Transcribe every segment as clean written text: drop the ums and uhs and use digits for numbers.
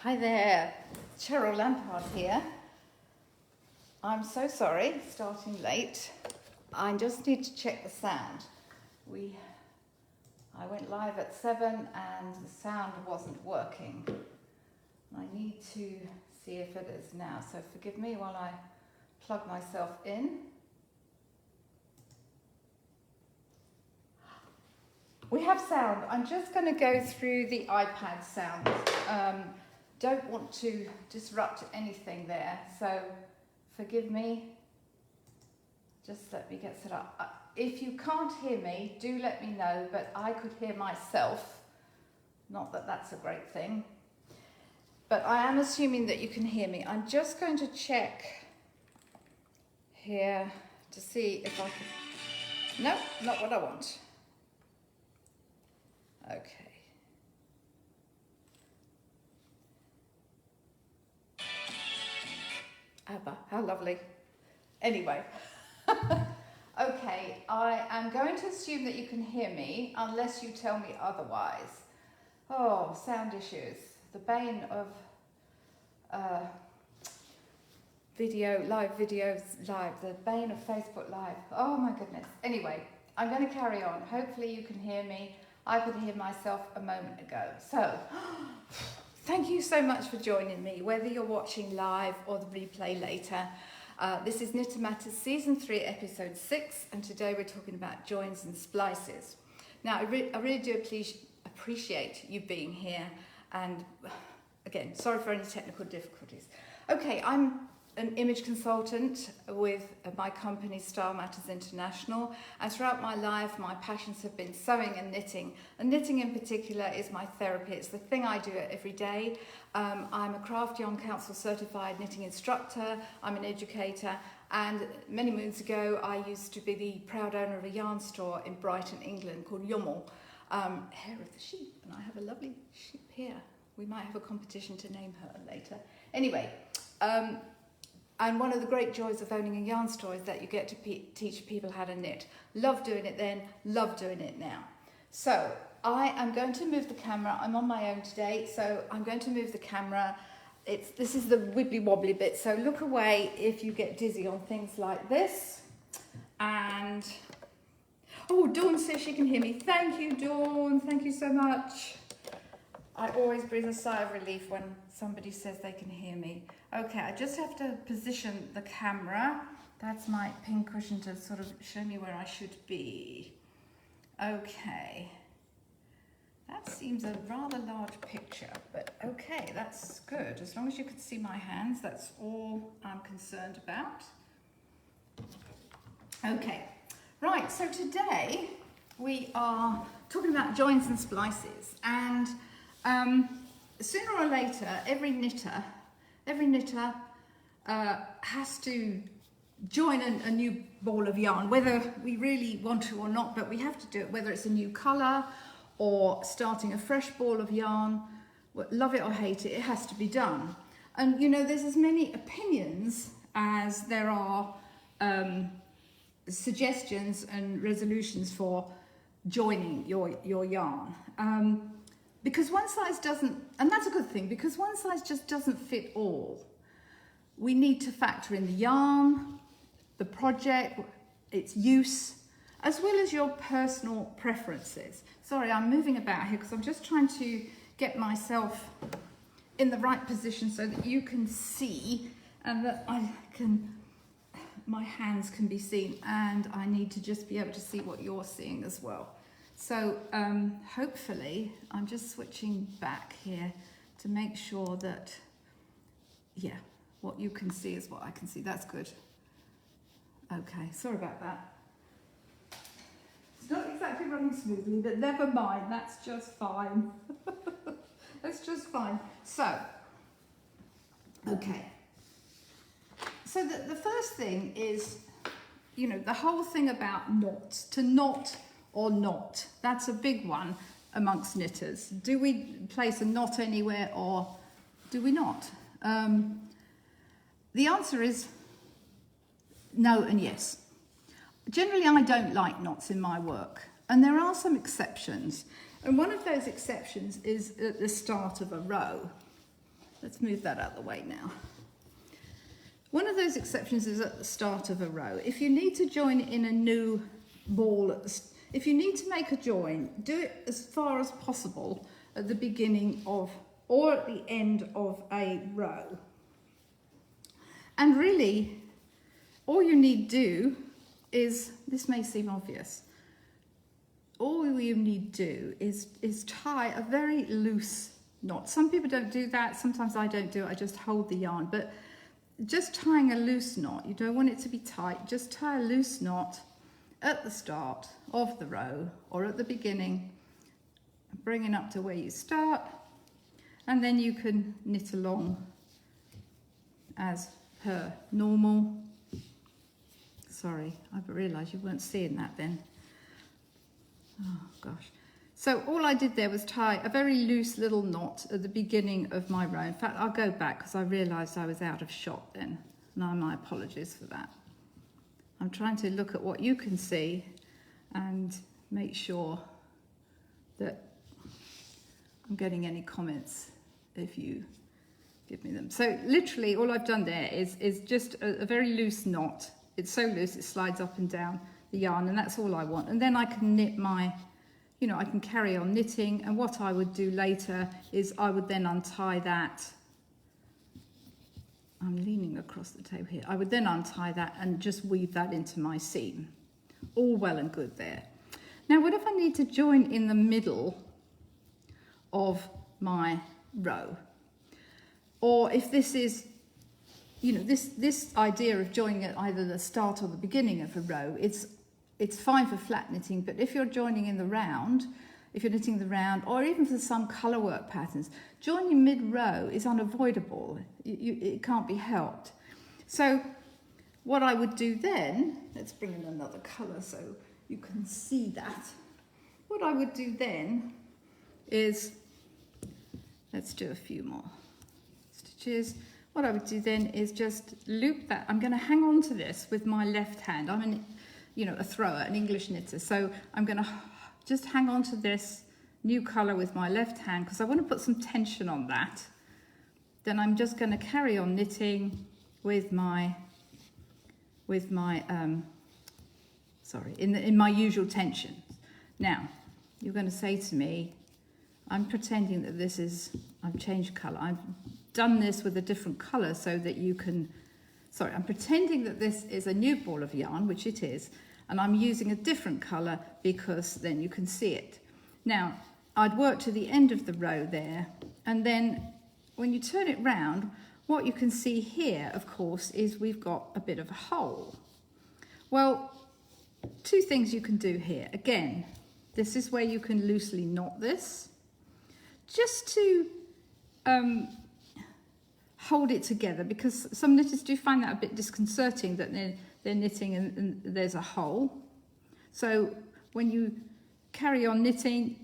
Hi there, Cheryl here. I'm so sorry, starting late. I just need to check the sound. I went live at 7 and the sound wasn't working. I need to see if it is now, so forgive me while I plug myself in. We have sound. I'm just going to go through the iPad sounds. Don't want to disrupt anything there, so forgive me. Just let me get set up. If you can't hear me, do let me know, but I could hear myself. Not that that's a great thing. But I am assuming that you can hear me. I'm just going to check here to see if I can... No, not what I want. Okay. Abba, how lovely. Anyway. Okay, I am going to assume that you can hear me unless you tell me otherwise. Oh, sound issues. The bane of live videos, the bane of Facebook Live. Oh my goodness. Anyway, I'm going to carry on. Hopefully you can hear me. I could hear myself a moment ago. So, thank you so much for joining me, whether you're watching live or the replay later. This is Knit Matters Season 3, Episode 6, and today we're talking about joins and splices. Now, I really do appreciate you being here, and again, sorry for any technical difficulties. Okay, I'm an image consultant with my company Style Matters International, and throughout my life my passions have been sewing and knitting in particular is my therapy. It's the thing I do every day. I'm a Craft Yarn Council certified knitting instructor, I'm an educator, and many moons ago I used to be the proud owner of a yarn store in Brighton, England called Yummel, Hair of the Sheep, and I have a lovely sheep here. We might have a competition to name her later. Anyway, and one of the great joys of owning a yarn store is that you get to teach people how to knit. Love doing it then, love doing it now. So I am going to move the camera. I'm on my own today, so I'm going to move the camera. This is the wibbly wobbly bit, so look away if you get dizzy on things like this. And, oh, Dawn says she can hear me. Thank you, Dawn. Thank you so much. I always breathe a sigh of relief when somebody says they can hear me. Okay, I just have to position the camera. That's my pin cushion to sort of show me where I should be. Okay. That seems a rather large picture, but okay, that's good. As long as you can see my hands, that's all I'm concerned about. Okay, right, so today we are talking about joins and splices, and sooner or later, every knitter has to join a new ball of yarn, whether we really want to or not, but we have to do it, whether it's a new colour or starting a fresh ball of yarn. Love it or hate it, it has to be done. And you know, there's as many opinions as there are suggestions and resolutions for joining your yarn. Because one size doesn't, and that's a good thing, because one size just doesn't fit all. We need to factor in the yarn, the project, its use, as well as your personal preferences. Sorry, I'm moving about here because I'm just trying to get myself in the right position so that you can see and that my hands can be seen, and I need to just be able to see what you're seeing as well. So hopefully, I'm just switching back here to make sure that, yeah, what you can see is what I can see. That's good. Okay, sorry about that. It's not exactly running smoothly, but never mind, that's just fine. That's just fine. So, okay. So the first thing is, you know, the whole thing about knots, to knot or not. That's a big one amongst knitters. Do we place a knot anywhere or do we not? The answer is no and yes. Generally, I don't like knots in my work, and there are some exceptions. And one of those exceptions is at the start of a row. let's move that out of the way now. One of those exceptions is at the start of a row. If you need to join in a new ball, if you need to make a join, do it as far as possible at the beginning of or at the end of a row. And really, all you need to do is, this may seem obvious, all you need to do is tie a very loose knot. Some people don't do that, sometimes I don't do it, I just hold the yarn, but just tying a loose knot, you don't want it to be tight, just tie a loose knot at the start of the row or at the beginning, bringing up to where you start, and then you can knit along as per normal. Sorry, I realised you weren't seeing that then. Oh gosh. So all I did there was tie a very loose little knot at the beginning of my row. In fact, I'll go back because I realised I was out of shot then. Now my apologies for that. I'm trying to look at what you can see and make sure that I'm getting any comments if you give me them. So literally all I've done there is just a very loose knot. It's so loose it slides up and down the yarn, and that's all I want. And then I can knit my, you know, I can carry on knitting, and what I would do later is I would then untie that. I'm leaning across the table here. I would then untie that and just weave that into my seam. All well and good there. Now, what if I need to join in the middle of my row? Or if this is, you know, this idea of joining at either the start or the beginning of a row, it's fine for flat knitting, but if you're joining in the round, if you're knitting the round, or even for some colour work patterns, joining mid-row is unavoidable. It can't be helped. So what I would do then, let's bring in another colour so you can see that. What I would do then is, let's do a few more stitches. What I would do then is just loop that. I'm going to hang on to this with my left hand. I'm a thrower, an English knitter. So I'm going to just hang on to this new colour with my left hand because I want to put some tension on that. Then I'm just going to carry on knitting with my in my usual tension. Now, you're going to say to me, I'm pretending that this is, I've changed colour. I've done this with a different colour so that you can, I'm pretending that this is a new ball of yarn, which it is, and I'm using a different colour because then you can see it. Now, I'd work to the end of the row there, and then when you turn it round, what you can see here, of course, is we've got a bit of a hole. Well, two things you can do here. Again, this is where you can loosely knot this, just to hold it together, because some knitters do find that a bit disconcerting that they're knitting and there's a hole. So when you carry on knitting,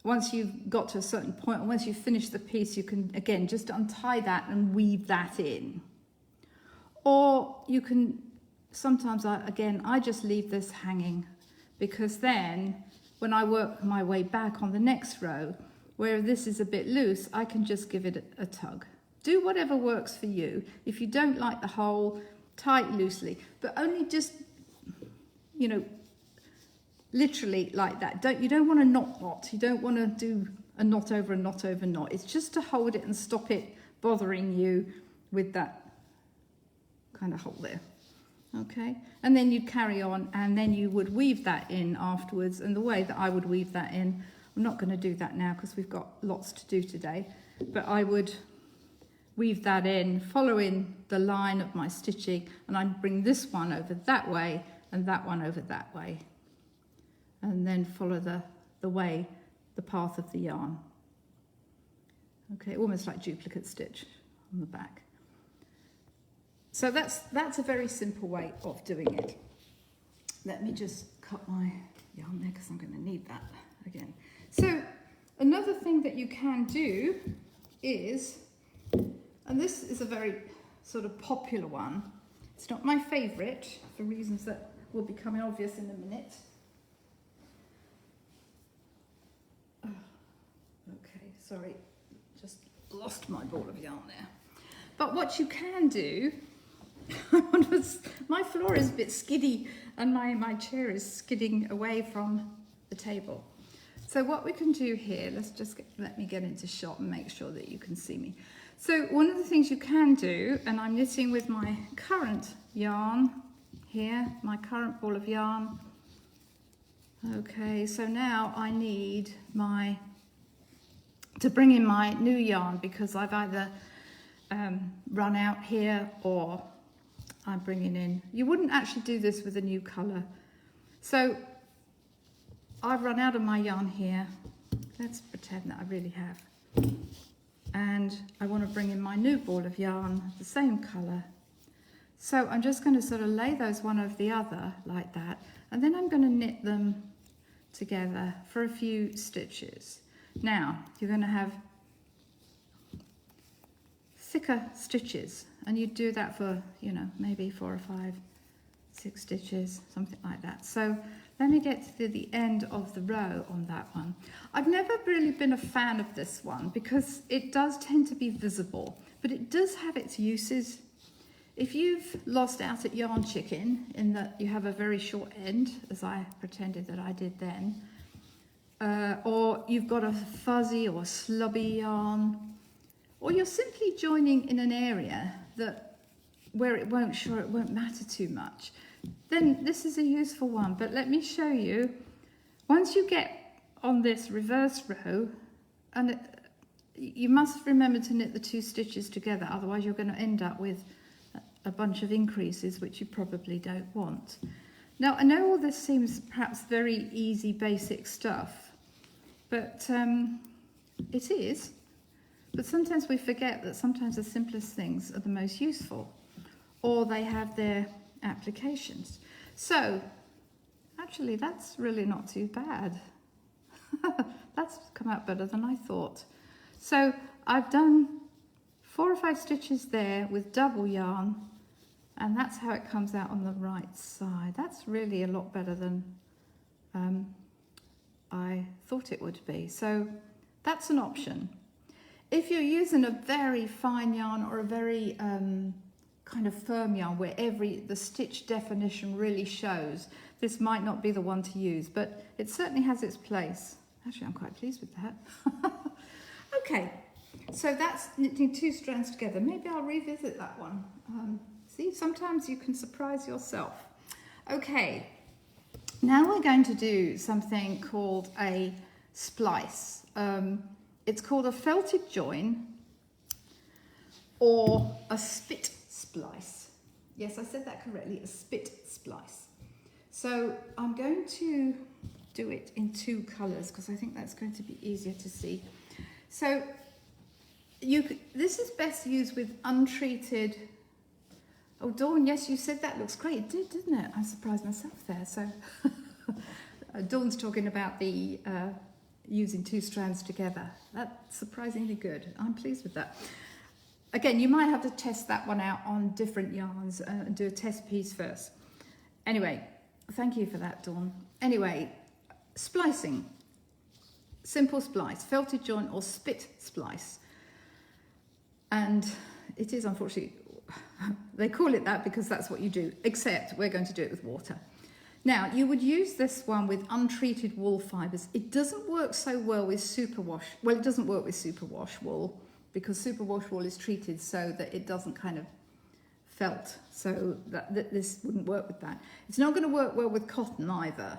once you've got to a certain point, and once you've finished the piece, you can, again, just untie that and weave that in. Or you can, sometimes, I just leave this hanging, because then when I work my way back on the next row, where this is a bit loose, I can just give it a tug. Do whatever works for you. If you don't like the hole, tie it loosely, but only just, literally like that. You don't want a knot. You don't want to do a knot over a knot over knot. It's just to hold it and stop it bothering you with that kind of hole there. Okay, and then you'd carry on, and then you would weave that in afterwards. And the way that I would weave that in, I'm not going to do that now because we've got lots to do today, but I would weave that in, following the line of my stitching, and I'd bring this one over that way and that one over that way, and then follow the path of the yarn. Okay, almost like duplicate stitch on the back. So that's a very simple way of doing it. Let me just cut my yarn there because I'm going to need that again. So another thing that you can do is, and this is a very sort of popular one. It's not my favourite for reasons that will will be becoming obvious in a minute. Oh, okay, sorry, just lost my ball of yarn there. But what you can do, my floor is a bit skiddy and my chair is skidding away from the table. So what we can do here, let me get into shot and make sure that you can see me. So one of the things you can do, and I'm knitting with my current yarn here, my current ball of yarn. Okay, so now I need to bring in my new yarn because I've either run out here or I'm bringing in. You wouldn't actually do this with a new colour. So I've run out of my yarn here. Let's pretend that I really have. And I want to bring in my new ball of yarn, the same colour. So I'm just going to sort of lay those one over the other like that. And then I'm going to knit them together for a few stitches. Now, you're going to have thicker stitches, and you do that for, you know, maybe 4 or 5, 6 stitches, something like that. So let me get to the end of the row on that one. I've never really been a fan of this one because it does tend to be visible, but it does have its uses. If you've lost out at yarn chicken in that you have a very short end, as I pretended that I did then, or you've got a fuzzy or slubby yarn, or you're simply joining in an area where it won't matter too much, then this is a useful one. But let me show you, once you get on this reverse row, and you must remember to knit the 2 stitches together, otherwise you're going to end up with a bunch of increases which you probably don't want. Now I know all this seems perhaps very easy basic stuff, but it is. But sometimes we forget that sometimes the simplest things are the most useful, or they have their applications. So actually that's really not too bad. That's come out better than I thought. So I've done 4 or 5 stitches there with double yarn, and that's how it comes out on the right side. That's really a lot better than I thought it would be. So that's an option. If you're using a very fine yarn or a very kind of firm yarn where the stitch definition really shows, this might not be the one to use, but it certainly has its place. Actually, I'm quite pleased with that. Okay, so that's knitting 2 strands together. Maybe I'll revisit that one. See, sometimes you can surprise yourself. Okay, now we're going to do something called a splice. It's called a felted join or a spit splice. Yes, I said that correctly, a spit splice. So I'm going to do it in 2 colours because I think that's going to be easier to see. So this is best used with untreated. Oh, Dawn, yes, you said that looks great. It did, didn't it? I surprised myself there. So Dawn's talking about the using 2 strands together. That's surprisingly good. I'm pleased with that. Again, you might have to test that one out on different yarns and do a test piece first. Anyway, thank you for that, Dawn. Anyway, splicing. Simple splice, felted join or spit splice. And it is, unfortunately, they call it that because that's what you do, except we're going to do it with water. Now, you would use this one with untreated wool fibres. It doesn't work so well with superwash. Well, it doesn't work with superwash wool because superwash wool is treated so that it doesn't kind of felt. So that this wouldn't work with that. It's not going to work well with cotton either.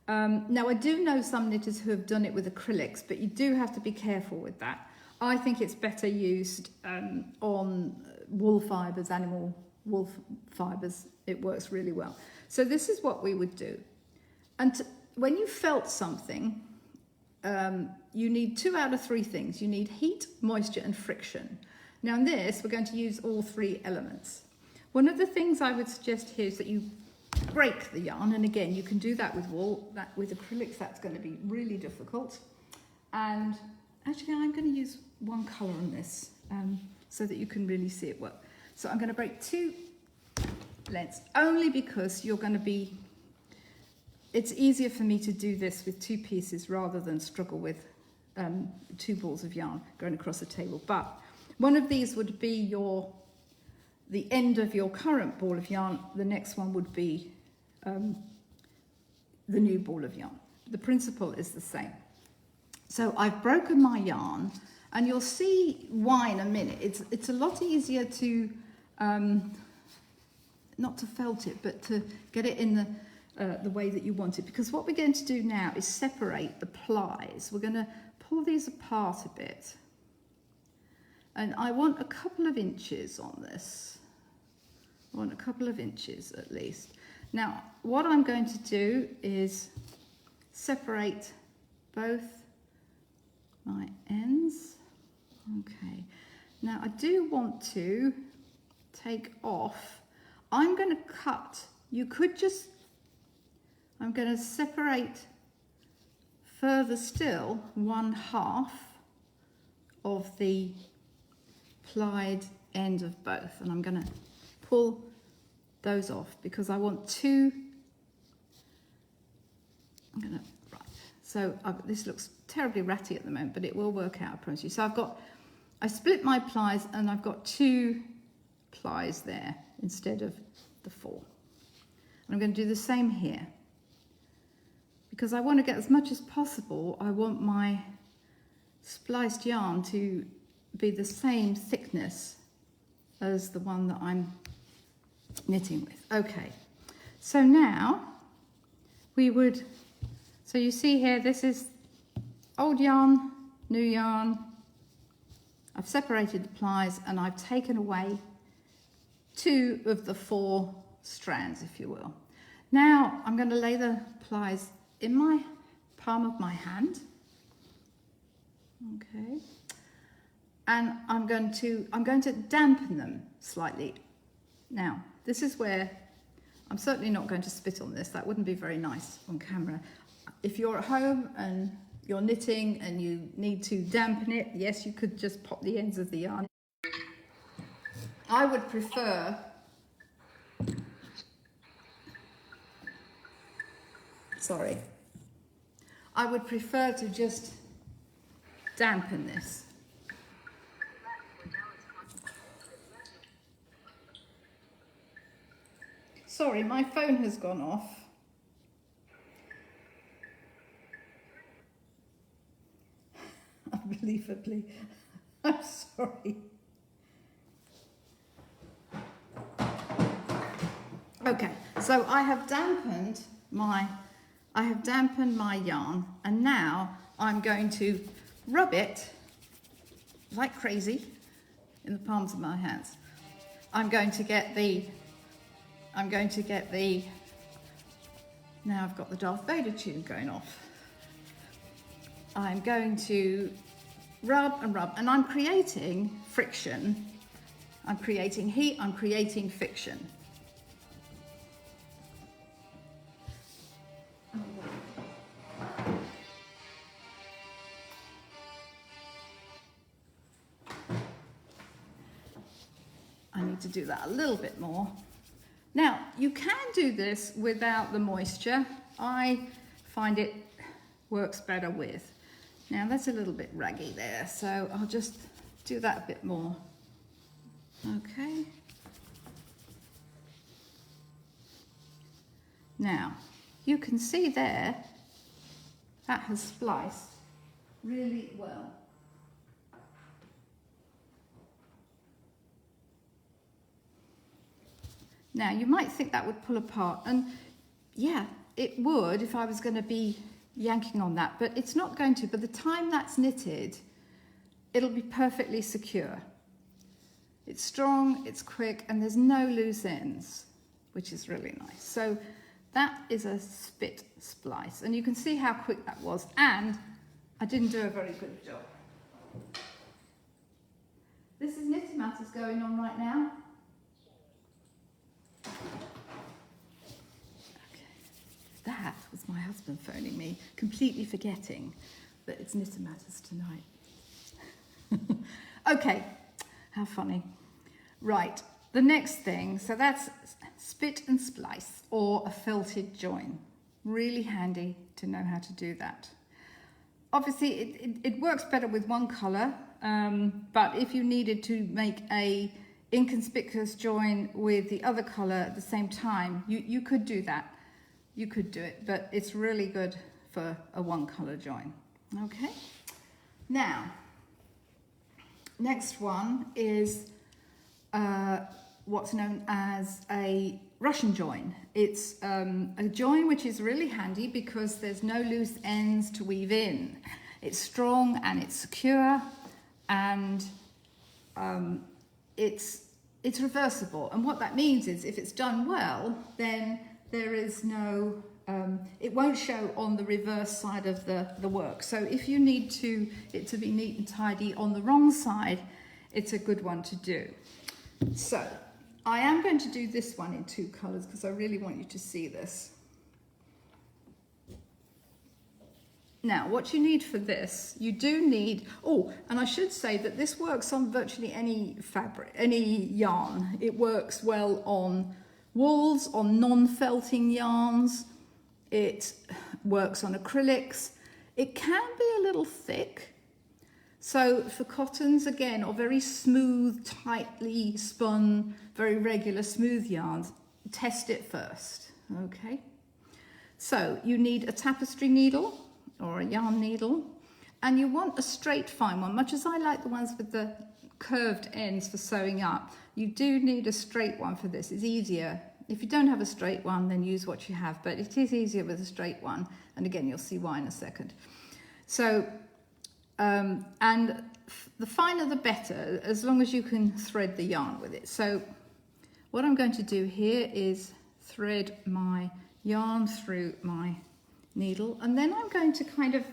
Now, I do know some knitters who have done it with acrylics, but you do have to be careful with that. I think it's better used on wool fibres, animal wool fibres. It works really well. So this is what we would do. And when you felt something, you need 2 out of 3 things. You need heat, moisture and friction. Now in this, we're going to use all 3 elements. One of the things I would suggest here is that you break the yarn, and again, you can do that with wool. With acrylics, that's going to be really difficult. And actually, I'm going to use one colour on this so that you can really see it work. So I'm going to break 2 lengths, only because you're going to be, it's easier for me to do this with 2 pieces rather than struggle with 2 balls of yarn going across the table. But one of these would be the end of your current ball of yarn. The next one would be the new ball of yarn. The principle is the same. So I've broken my yarn, and you'll see why in a minute. It's a lot easier to not to felt it, but to get it in the way that you want it. Because what we're going to do now is separate the plies. We're going to pull these apart a bit, and I want a couple of inches on this. I want a couple of inches at least. Now, what I'm going to do is separate both my ends. Okay. Now, I do want to take off. I'm going to cut. You could just, I'm going to separate further still 1/2 of the plied end of both, and I'm going to pull those off because I want two. I'm going to, right. So this looks terribly ratty at the moment, but it will work out, I promise you. So I split my plies, and I've got 2 plies there instead of the 4. And I'm going to do the same here. Because I want to get as much as possible, I want my spliced yarn to be the same thickness as the one that I'm knitting with. Okay, so now so you see here, this is old yarn, new yarn. I've separated the plies, and I've taken away 2 of the 4 strands, if you will. Now I'm going to lay the plies in my palm of my hand. Okay. And I'm going to dampen them slightly. Now, this is where I'm certainly not going to spit on this. That wouldn't be very nice on camera. If you're at home and you're knitting and you need to dampen it, yes, you could just pop the ends of the yarn. I would prefer I would prefer to just dampen this. Sorry, my phone has gone off. Unbelievably. I'm sorry. Okay, so I have dampened my yarn, and now I'm going to rub it like crazy in the palms of my hands. I'm going to get the, now I've got the Darth Vader tune going off. I'm going to rub and rub, and I'm creating friction. I'm creating heat, I'm creating friction. I need to do that a little bit more. Now, you can do this without the moisture. I find it works better with. Now, that's a little bit raggy there, so I'll just do that a bit more. Okay. Now, you can see there, that has spliced really well. Now, you might think that would pull apart, and yeah, it would if I was going to be yanking on that, but it's not going to. By the time that's knitted, it'll be perfectly secure. It's strong, it's quick, and there's no loose ends, which is really nice. So that is a spit splice, and you can see how quick that was, and I didn't do a very good job. This is Knitting Matters going on right now. That was my husband phoning me, completely forgetting that it's Knitting Matters tonight. Okay, how funny. Right, the next thing, so that's spit and splice, or a felted join. Really handy to know how to do that. obviously it works better with one colour, but if you needed to make a inconspicuous join with the other colour at the same time, you could do that. You could do it, but it's really good for a one colour join. Okay, now next one is what's known as a Russian join. It's a join which is really handy because there's no loose ends to weave in. It's strong and it's secure, and it's reversible. And what that means is if it's done well, then there is no, it won't show on the reverse side of the work. So if you need it to be neat and tidy on the wrong side, it's a good one to do. So I am going to do this one in two colours because I really want you to see this. Now, what you need for this, you do need, oh, and I should say that this works on virtually any fabric, any yarn. It works well on wools, on non-felting yarns. It works on acrylics. It can be a little thick. So for cottons, again, or very smooth, tightly spun, very regular smooth yarns, test it first, okay? So you need a tapestry needle or a yarn needle, and you want a straight fine one. Much as I like the ones with the curved ends for sewing up, you do need a straight one for this. It's easier. If you don't have a straight one, then use what you have, but it is easier with a straight one. And again, you'll see why in a second. So, and the finer the better, as long as you can thread the yarn with it. So what I'm going to do here is thread my yarn through my needle, and then I'm going to kind of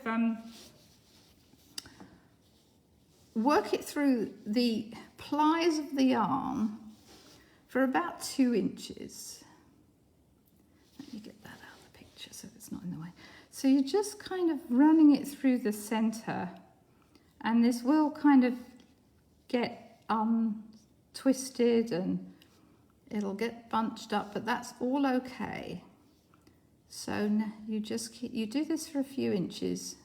work it through the plies of the yarn for about 2 inches. Let me get that out of the picture so it's not in the way. So you're just kind of running it through the center, and this will kind of get twisted and it'll get bunched up, but that's all okay. So you just you do this for a few inches.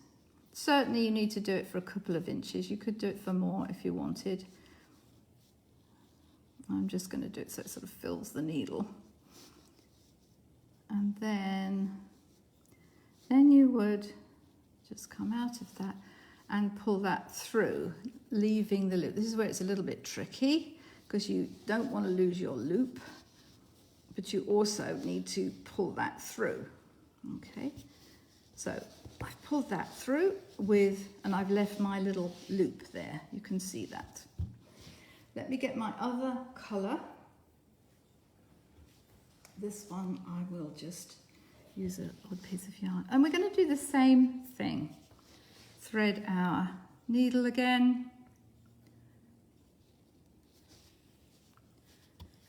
Certainly you need to do it for a couple of inches. You could do it for more if you wanted. I'm just going to do it so it sort of fills the needle. And then you would just come out of that and pull that through, leaving the loop. This is where it's a little bit tricky because you don't want to lose your loop, but you also need to pull that through. Okay, so I've pulled that through and I've left my little loop there. You can see that. Let me get my other colour. This one I will just use an odd piece of yarn. And we're going to do the same thing. Thread our needle again.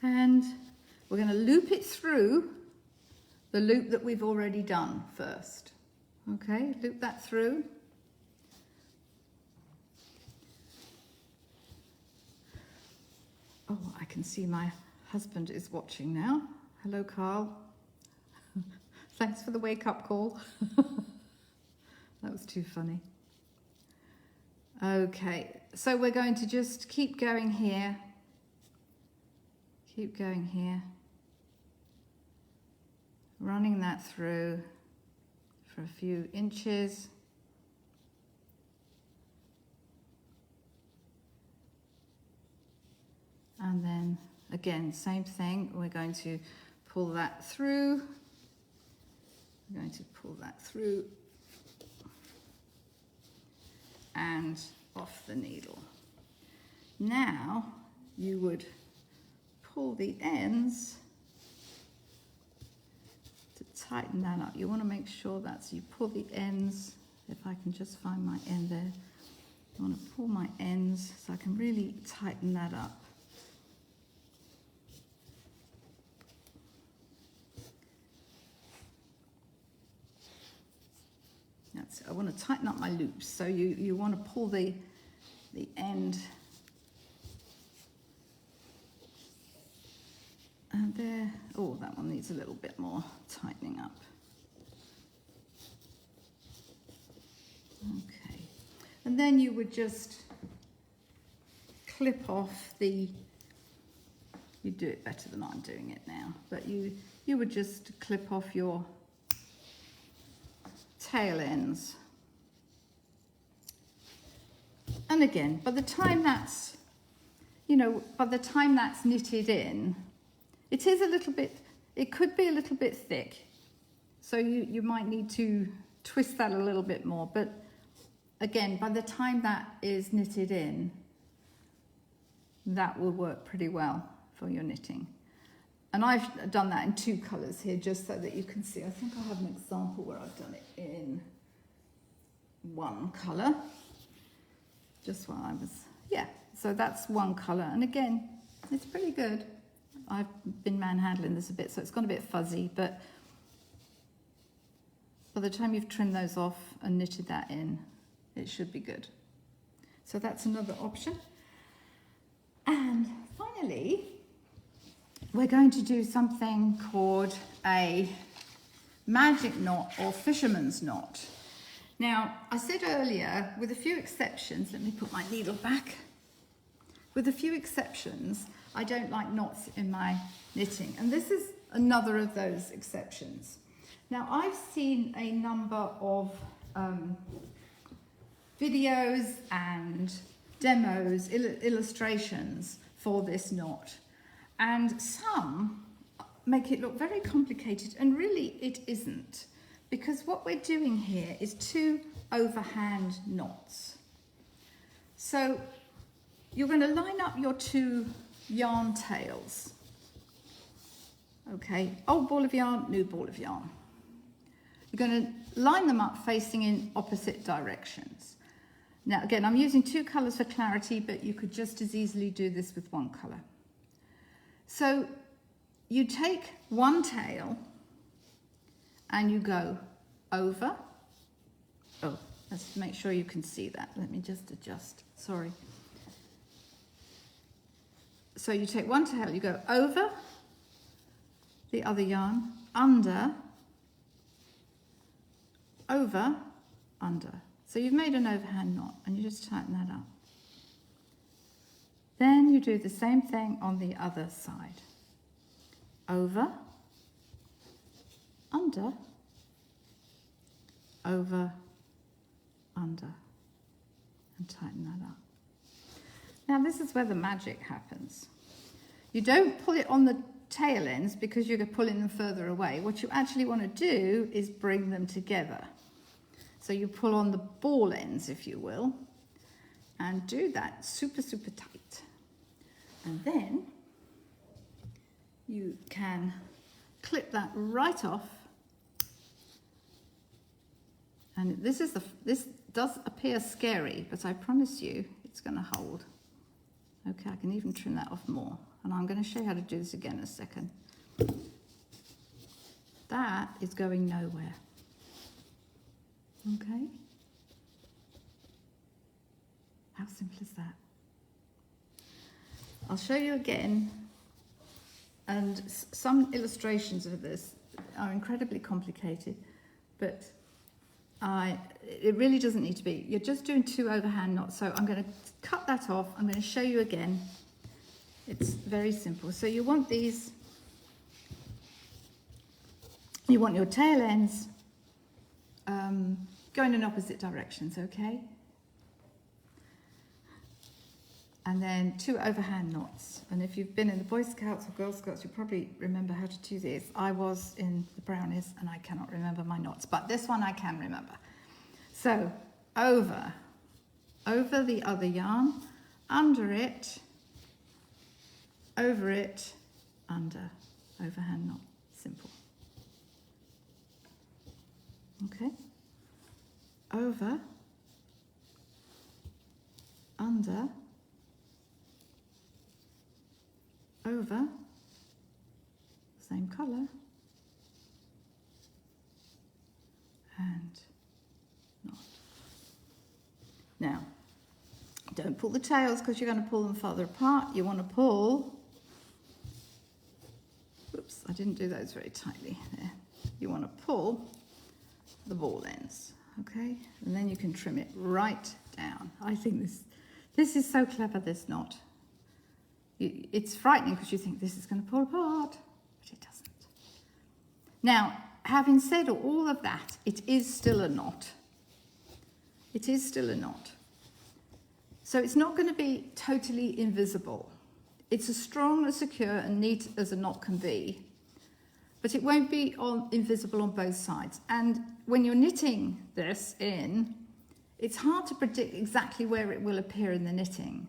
And we're going to loop it through the loop that we've already done first. Okay, loop that through. Oh, I can see my husband is watching now. Hello, Carl. Thanks for the wake-up call. That was too funny. Okay, so we're going to just keep going here. Keep going here. Running that through for a few inches. And then again, same thing, we're going to pull that through. We're going to pull that through and off the needle. Now you would pull the ends to tighten that up. You want to make sure that's, you pull the ends, if I can just find my end there. I want to pull my ends so I can really tighten that up. That's it. I want to tighten up my loops, so you want to pull the end. And there, oh, that one needs a little bit more tightening up. Okay. And then you would just clip off the, you do it better than I'm doing it now, but you would just clip off your tail ends. And again, by the time that's, you know, by the time that's knitted in, it is a little bit, it could be a little bit thick. So you might need to twist that a little bit more. But again, by the time that is knitted in, that will work pretty well for your knitting. And I've done that in 2 colours here, just so that you can see. I think I have an example where I've done it in 1 colour. Just while I was, yeah. So that's 1 colour. And again, it's pretty good. I've been manhandling this a bit, so it's gone a bit fuzzy, but by the time you've trimmed those off and knitted that in, it should be good. So that's another option. And finally, we're going to do something called a magic knot or fisherman's knot. Now, I said earlier, with a few exceptions, let me put my needle back. With a few exceptions, I don't like knots in my knitting. And this is another of those exceptions. Now, I've seen a number of videos and demos, illustrations for this knot. And some make it look very complicated, and really it isn't. Because what we're doing here is 2 overhand knots. So you're going to line up your 2 yarn tails. Okay, old ball of yarn, new ball of yarn. You're going to line them up facing in opposite directions. Now again, I'm using 2 colours for clarity, but you could just as easily do this with 1 colour. So you take 1 tail and you go over. Oh, let's make sure you can see that. Let me just adjust, sorry. So you take 1 tail, you go over the other yarn, under, over, under. So you've made an overhand knot, and you just tighten that up. Then you do the same thing on the other side. Over, under, over, under, and tighten that up. Now this is where the magic happens. You don't pull it on the tail ends because you're pulling them further away. What you actually want to do is bring them together. So you pull on the ball ends, if you will, and do that super, super tight. And then you can clip that right off. And this does appear scary, but I promise you it's going to hold. Okay, I can even trim that off more. And I'm going to show you how to do this again in a second. That is going nowhere. Okay? How simple is that? I'll show you again. And some illustrations of this are incredibly complicated, but it really doesn't need to be. You're just doing 2 overhand knots, so I'm going to cut that off. I'm going to show you again. It's very simple. So you want these, you want your tail ends going in opposite directions, okay? And then 2 overhand knots. And if you've been in the Boy Scouts or Girl Scouts, you probably remember how to do this. I was in the Brownies and I cannot remember my knots, but this one I can remember. So over the other yarn, under it, over it, under, overhand knot, simple. Okay, over, under, over, same colour, and knot. Now, don't pull the tails because you're going to pull them farther apart. You want to pull, oops, I didn't do those very tightly there. You want to pull the ball ends, okay? And then you can trim it right down. I think this is so clever, this knot. It's frightening because you think this is going to pull apart, but it doesn't. Now, having said all of that, it is still a knot. It is still a knot. So it's not going to be totally invisible. It's as strong, as secure and neat as a knot can be, but it won't be invisible on both sides. And when you're knitting this in, it's hard to predict exactly where it will appear in the knitting.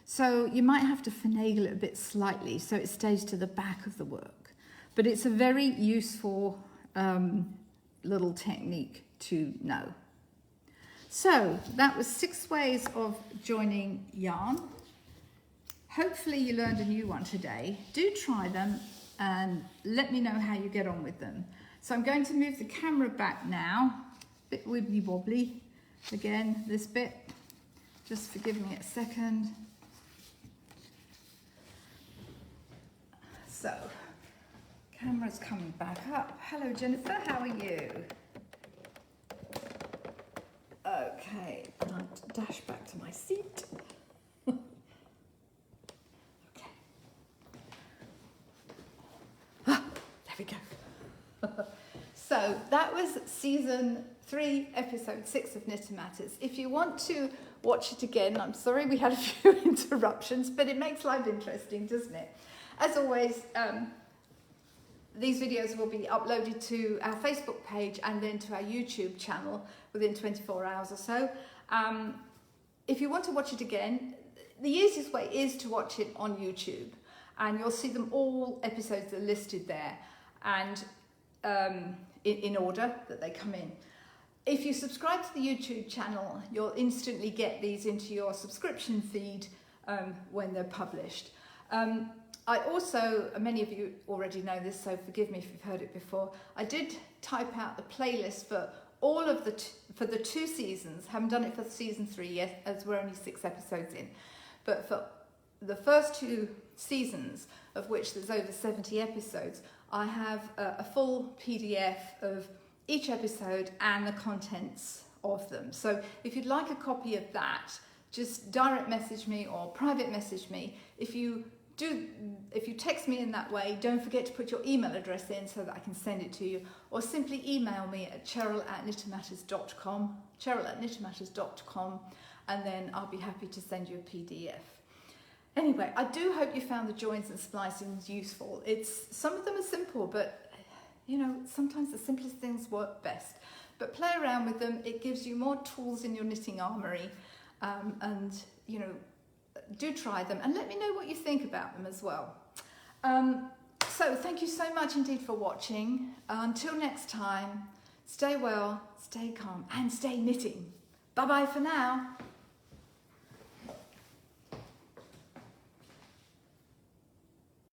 So you might have to finagle it a bit slightly so it stays to the back of the work. But it's a very useful little technique to know. So that was 6 ways of joining yarn. Hopefully you learned a new one today. Do try them and let me know how you get on with them. So I'm going to move the camera back now. Bit wibbly wobbly. Again, this bit. Just forgive me a second. So, camera's coming back up. Hello Jennifer, how are you? Okay, and I'll dash back to my seat. Okay. Ah, there we go. So that was season 3, episode 6 of Knit Matters. If you want to watch it again, I'm sorry we had a few interruptions, but it makes life interesting, doesn't it? As always, these videos will be uploaded to our Facebook page and then to our YouTube channel within 24 hours or so. If you want to watch it again, the easiest way is to watch it on YouTube, and you'll see them all episodes are listed there and in order that they come in. If you subscribe to the YouTube channel, you'll instantly get these into your subscription feed when they're published. I also, many of you already know this, so forgive me if you've heard it before, I did type out the playlist for all of for the 2 seasons. Haven't done it for season 3 yet, as we're only 6 episodes in. But for the first 2 seasons, of which there's over 70 episodes, I have a full PDF of each episode and the contents of them. So if you'd like a copy of that, just direct message me or private message me. If you text me in that way, don't forget to put your email address in so that I can send it to you, or simply email me at cheryl@knitmatters.com, cheryl@knitmatters.com, and then I'll be happy to send you a PDF. Anyway, I do hope you found the joins and splicings useful. Some of them are simple, but you know, sometimes the simplest things work best. But play around with them. It gives you more tools in your knitting armoury, and you know, do try them and let me know what you think about them as well. So thank you so much indeed for watching. Until next time, stay well, stay calm and stay knitting. Bye bye for now.